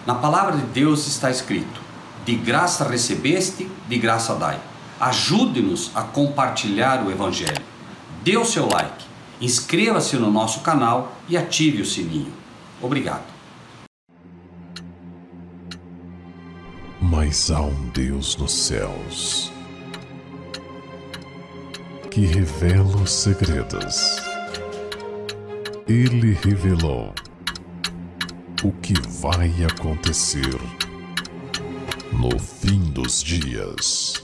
Na palavra de Deus está escrito: de graça recebeste, de graça dai. Ajude-nos a compartilhar o Evangelho. Dê o seu like, inscreva-se no nosso canal e ative o sininho. Obrigado. Mas há um Deus nos céus que revela os segredos. Ele revelou o que vai acontecer no fim dos dias.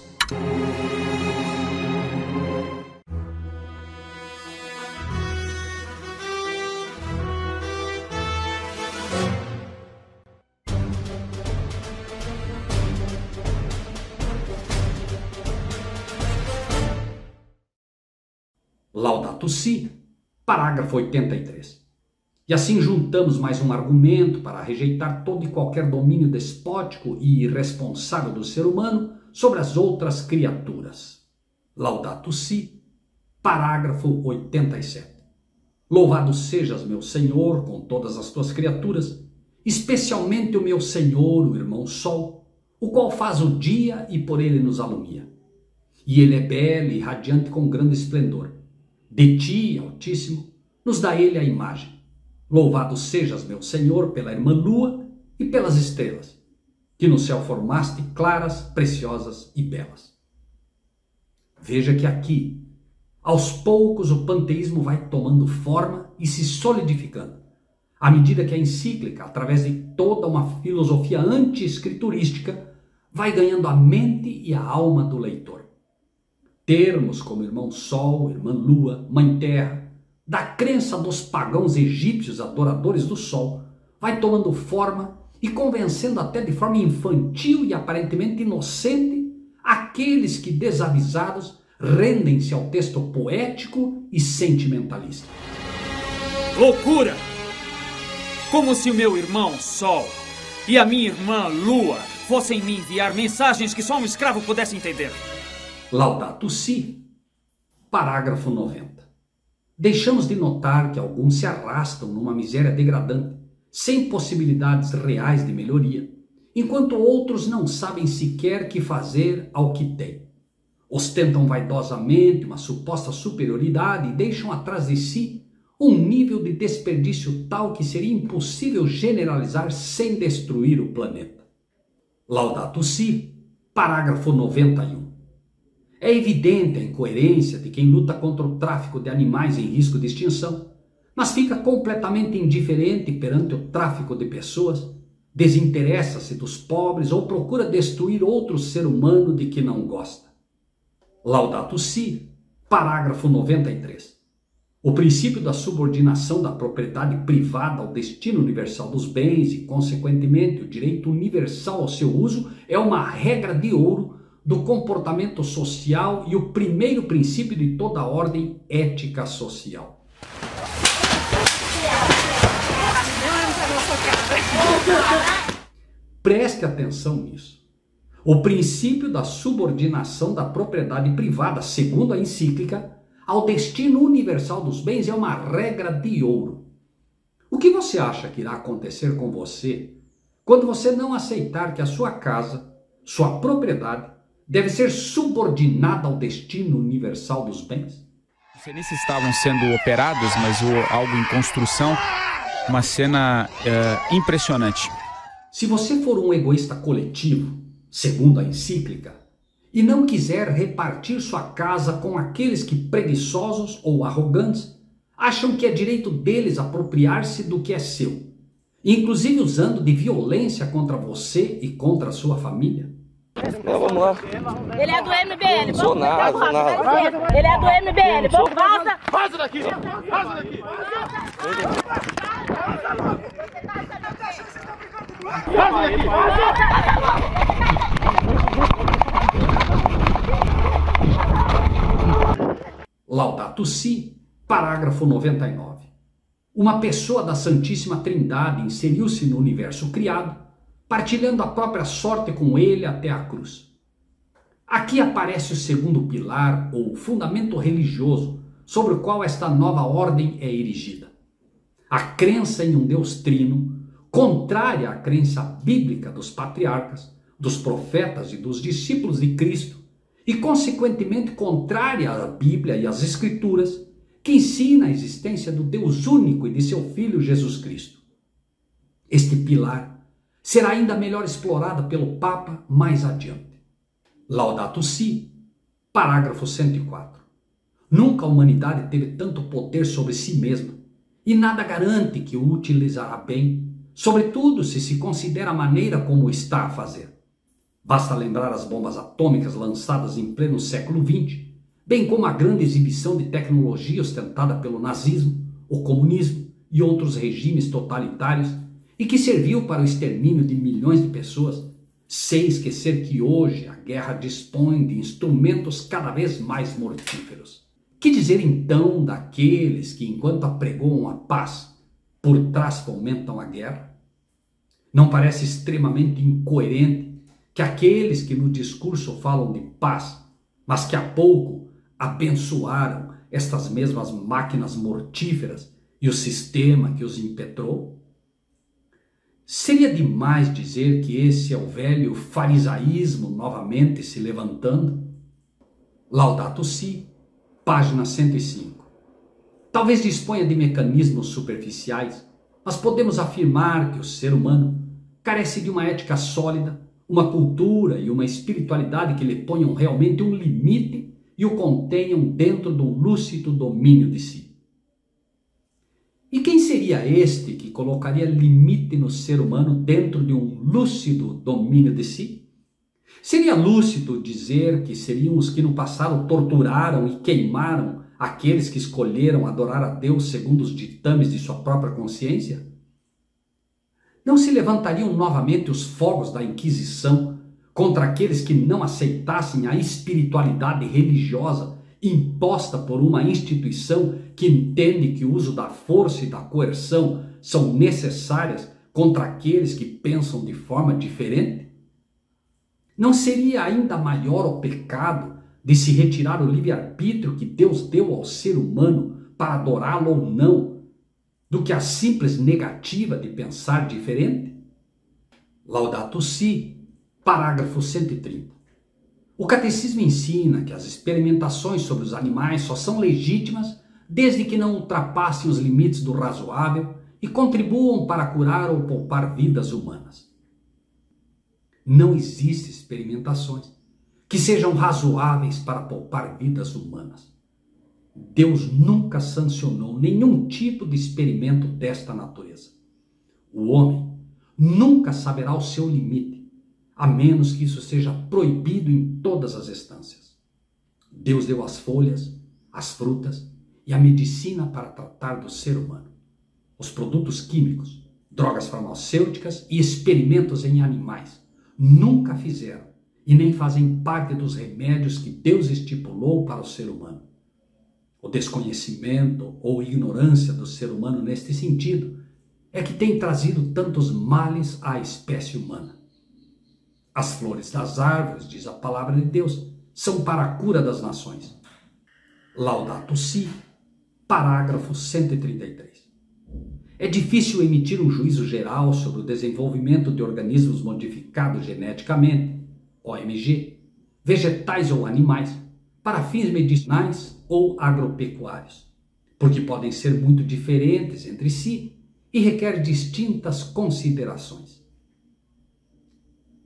Laudato Si, parágrafo 83. E assim juntamos mais um argumento para rejeitar todo e qualquer domínio despótico e irresponsável do ser humano sobre as outras criaturas. Laudato Si, parágrafo 87. Louvado sejas, meu Senhor, com todas as tuas criaturas, especialmente o meu Senhor, o irmão Sol, o qual faz o dia e por ele nos alumia. E ele é belo e radiante com grande esplendor. De ti, Altíssimo, nos dá ele a imagem. Louvado sejas, meu Senhor, pela irmã Lua e pelas estrelas, que no céu formaste claras, preciosas e belas. Veja que aqui, aos poucos, o panteísmo vai tomando forma e se solidificando, à medida que a encíclica, através de toda uma filosofia anti-escriturística, vai ganhando a mente e a alma do leitor. Termos como irmão Sol, irmã Lua, mãe Terra, da crença dos pagãos egípcios adoradores do Sol, vai tomando forma e convencendo até de forma infantil e aparentemente inocente aqueles que, desavisados, rendem-se ao texto poético e sentimentalista. Loucura! Como se o meu irmão Sol e a minha irmã Lua fossem me enviar mensagens que só um escravo pudesse entender. Laudato Si, parágrafo 90. Deixamos de notar que alguns se arrastam numa miséria degradante, sem possibilidades reais de melhoria, enquanto outros não sabem sequer que fazer ao que têm. Ostentam vaidosamente uma suposta superioridade e deixam atrás de si um nível de desperdício tal que seria impossível generalizar sem destruir o planeta. Laudato Si, parágrafo 91. É evidente a incoerência de quem luta contra o tráfico de animais em risco de extinção, mas fica completamente indiferente perante o tráfico de pessoas, desinteressa-se dos pobres ou procura destruir outro ser humano de que não gosta. Laudato Si, parágrafo 93. O princípio da subordinação da propriedade privada ao destino universal dos bens e, consequentemente, o direito universal ao seu uso é uma regra de ouro do comportamento social e o primeiro princípio de toda a ordem ética social. Preste atenção nisso. O princípio da subordinação da propriedade privada, segundo a encíclica, ao destino universal dos bens é uma regra de ouro. O que você acha que irá acontecer com você quando você não aceitar que a sua casa, sua propriedade, deve ser subordinada ao destino universal dos bens? Os fenices estavam sendo operados, mas algo em construção, uma cena impressionante. Se você for um egoísta coletivo, segundo a encíclica, e não quiser repartir sua casa com aqueles que, preguiçosos ou arrogantes, acham que é direito deles apropriar-se do que é seu, inclusive usando de violência contra você e contra a sua família. Não, vamos lá. Ele é do MBL. Não sou nada, não sou nada. Ele é do MBL. Vaza! Vaza daqui! Vaza daqui! Vaza daqui! Laudato Si, parágrafo 99. Uma pessoa da Santíssima Trindade inseriu-se no universo criado, partilhando a própria sorte com ele até a cruz. Aqui aparece o segundo pilar, ou fundamento religioso, sobre o qual esta nova ordem é erigida. A crença em um Deus trino, contrária à crença bíblica dos patriarcas, dos profetas e dos discípulos de Cristo, e consequentemente contrária à Bíblia e às Escrituras, que ensina a existência do Deus único e de seu Filho Jesus Cristo. Este pilar será ainda melhor explorado pelo Papa mais adiante. Laudato Si, parágrafo 104. Nunca a humanidade teve tanto poder sobre si mesma, e nada garante que o utilizará bem, sobretudo se considera a maneira como o está a fazer. Basta lembrar as bombas atômicas lançadas em pleno século XX, bem como a grande exibição de tecnologia ostentada pelo nazismo, o comunismo e outros regimes totalitários, e que serviu para o extermínio de milhões de pessoas, sem esquecer que hoje a guerra dispõe de instrumentos cada vez mais mortíferos. Que dizer então daqueles que, enquanto apregoam a paz, por trás fomentam a guerra? Não parece extremamente incoerente que aqueles que no discurso falam de paz, mas que há pouco abençoaram estas mesmas máquinas mortíferas e o sistema que os impetrou? Seria demais dizer que esse é o velho farisaísmo novamente se levantando? Laudato Si, página 105. Talvez disponha de mecanismos superficiais, mas podemos afirmar que o ser humano carece de uma ética sólida, uma cultura e uma espiritualidade que lhe ponham realmente um limite e o contenham dentro de um lúcido domínio de si. E quem seria este que colocaria limite no ser humano dentro de um lúcido domínio de si? Seria lúcido dizer que seriam os que no passado torturaram e queimaram aqueles que escolheram adorar a Deus segundo os ditames de sua própria consciência? Não se levantariam novamente os fogos da Inquisição contra aqueles que não aceitassem a espiritualidade religiosa imposta por uma instituição que entende que o uso da força e da coerção são necessárias contra aqueles que pensam de forma diferente? Não seria ainda maior o pecado de se retirar o livre-arbítrio que Deus deu ao ser humano para adorá-lo ou não, do que a simples negativa de pensar diferente? Laudato Si, parágrafo 130. O catecismo ensina que as experimentações sobre os animais só são legítimas desde que não ultrapassem os limites do razoável e contribuam para curar ou poupar vidas humanas. Não existem experimentações que sejam razoáveis para poupar vidas humanas. Deus nunca sancionou nenhum tipo de experimento desta natureza. O homem nunca saberá o seu limite, a menos que isso seja proibido em todas as instâncias. Deus deu as folhas, as frutas e a medicina para tratar do ser humano. Os produtos químicos, drogas farmacêuticas e experimentos em animais nunca fizeram e nem fazem parte dos remédios que Deus estipulou para o ser humano. O desconhecimento ou ignorância do ser humano neste sentido é que tem trazido tantos males à espécie humana. As flores das árvores, diz a palavra de Deus, são para a cura das nações. Laudato Si, parágrafo 133. É difícil emitir um juízo geral sobre o desenvolvimento de organismos modificados geneticamente, OMG, vegetais ou animais, para fins medicinais ou agropecuários, porque podem ser muito diferentes entre si e requer distintas considerações.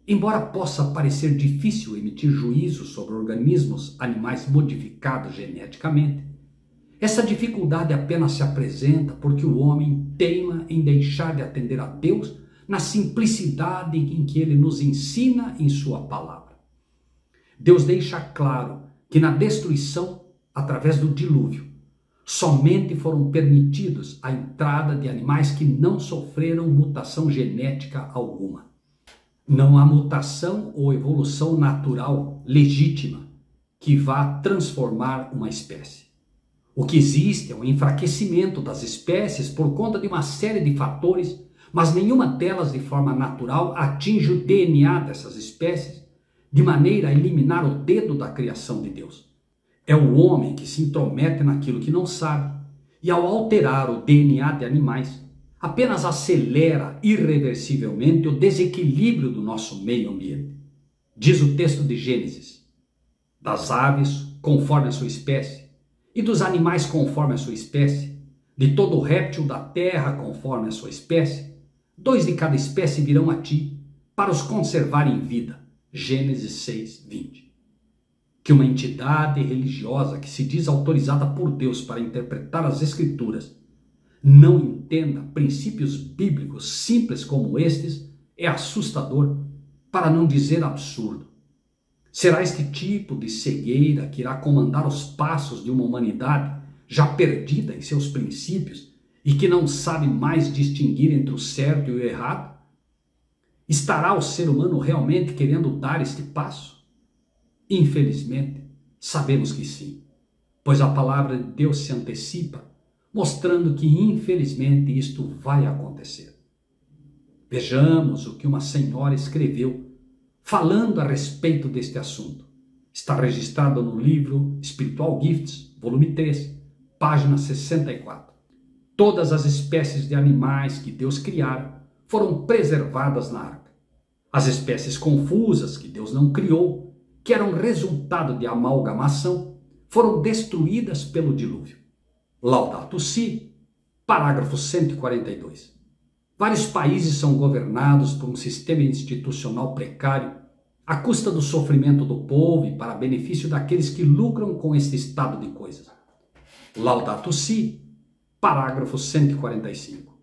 Embora possa parecer difícil emitir juízo sobre organismos animais modificados geneticamente, essa dificuldade apenas se apresenta porque o homem teima em deixar de atender a Deus na simplicidade em que ele nos ensina em sua palavra. Deus deixa claro que na destruição, através do dilúvio, somente foram permitidos a entrada de animais que não sofreram mutação genética alguma. Não há mutação ou evolução natural legítima que vá transformar uma espécie. O que existe é um enfraquecimento das espécies por conta de uma série de fatores, mas nenhuma delas de forma natural atinge o DNA dessas espécies, de maneira a eliminar o dedo da criação de Deus. É o homem que se intromete naquilo que não sabe, e ao alterar o DNA de animais, apenas acelera irreversivelmente o desequilíbrio do nosso meio ambiente. Diz o texto de Gênesis: das aves conforme a sua espécie, e dos animais conforme a sua espécie, de todo réptil da terra conforme a sua espécie, 2 de cada espécie virão a ti, para os conservar em vida. Gênesis 6:20. Que uma entidade religiosa que se diz autorizada por Deus para interpretar as Escrituras não entenda princípios bíblicos simples como estes é assustador, para não dizer absurdo. Será este tipo de cegueira que irá comandar os passos de uma humanidade já perdida em seus princípios e que não sabe mais distinguir entre o certo e o errado? Estará o ser humano realmente querendo dar este passo? Infelizmente, sabemos que sim, pois a palavra de Deus se antecipa, mostrando que infelizmente isto vai acontecer. Vejamos o que uma senhora escreveu falando a respeito deste assunto. Está registrado no livro Spiritual Gifts, volume 3, página 64. Todas as espécies de animais que Deus criara foram preservadas na arca. As espécies confusas que Deus não criou, que eram resultado de amalgamação, foram destruídas pelo dilúvio. Laudato Si, parágrafo 142. Vários países são governados por um sistema institucional precário, à custa do sofrimento do povo e para benefício daqueles que lucram com este estado de coisas. Laudato Si, parágrafo 145.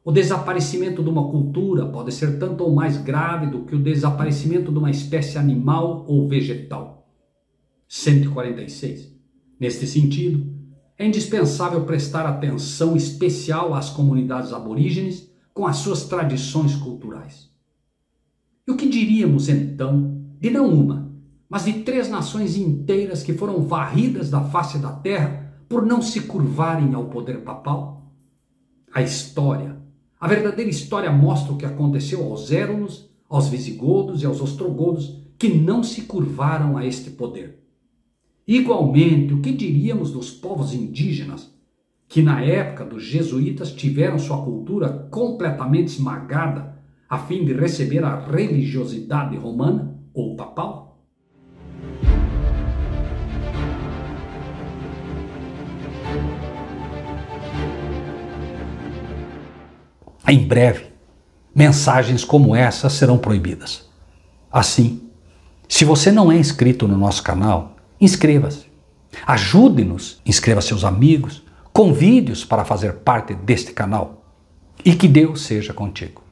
O desaparecimento de uma cultura pode ser tanto ou mais grave do que o desaparecimento de uma espécie animal ou vegetal. 146. Neste sentido, é indispensável prestar atenção especial às comunidades aborígenes com as suas tradições culturais. E o que diríamos então de não uma, mas de 3 nações inteiras que foram varridas da face da terra por não se curvarem ao poder papal? A verdadeira história mostra o que aconteceu aos Érulos, aos Visigodos e aos Ostrogodos, que não se curvaram a este poder. Igualmente, o que diríamos dos povos indígenas, que na época dos jesuítas tiveram sua cultura completamente esmagada a fim de receber a religiosidade romana ou papal? Em breve, mensagens como essa serão proibidas. Assim, se você não é inscrito no nosso canal, inscreva-se. Ajude-nos, inscreva seus amigos, convide-os para fazer parte deste canal. E que Deus seja contigo.